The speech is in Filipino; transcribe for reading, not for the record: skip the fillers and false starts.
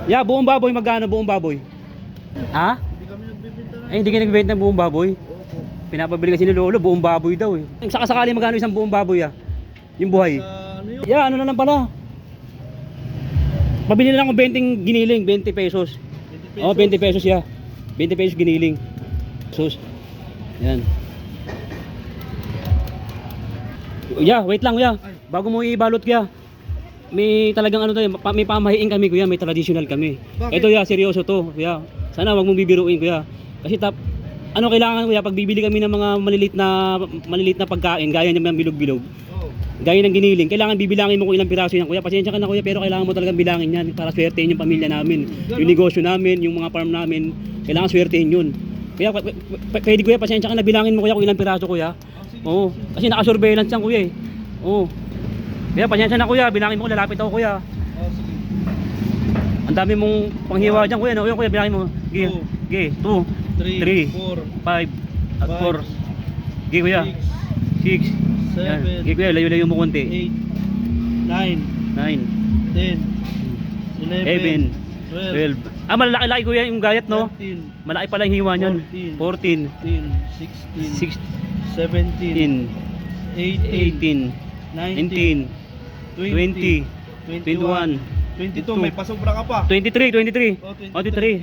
Yeah, buong baboy magkano buong baboy? Ha? Hindi kami nagbibenta na. Eh, hindi ka nagbebenta ng buong baboy. Opo. Pinapabili kasi ni Lolo, buong baboy daw eh. Saka sakali magkano isang buong baboy ah? Yung buhay. Sa ano yun? Yeah, ano na lang pala. Pabili na lang ng 20 giniling, 20 pesos. 20 pesos. Oh, 20 pesos ya. 20 pesos giniling. Sus. Yan. Yeah, wait lang kuya. Bago mo ibalot kuya. May talagang ano tayo, may pamahiin kami kuya, may traditional kami. Bakit? Ito ya, seryoso to kuya. Sana wag mong bibiruin kuya. Kasi ano kailangan kuya pag bibili kami ng mga maliliit na pagkain gaya ng bilog-bilog. Oo. Gaya ng giniling, kailangan bibilangin mo kung ilang piraso yan kuya. Pasensya ka na kuya, pero kailangan mo talagang bilangin yan para swertein yung pamilya namin, yung negosyo namin, yung mga farm namin. Kailangan swertein yun. Kaya pwede kuya, pasensya ka na bilangin mo kuya kung ilang piraso kuya. Oo, kasi naka-surveillance yan kuya eh. Oo. Kaya pasensya na kuya, bilangin mo kung lalapit ako kuya. Oh, sige. Ang dami mong panghiwa dyan kuya, no? Kuya, bilangin mo. Sige, sige, 2, 3, 5, 4, at 4. Sige kuya, 6, 7, sige kuya, layo-layo mo konti. 8, 9, 9, 10, 11, 11, 12. Ah, malaki-laki kuya yung gayat, no? 13, Malaki pala yung hiwa niyan. 14, 15, 16, 16, 17, 18, 18, 19, 20, 21, 22, may pasobra ka pa. 23, 23. Oh, 23.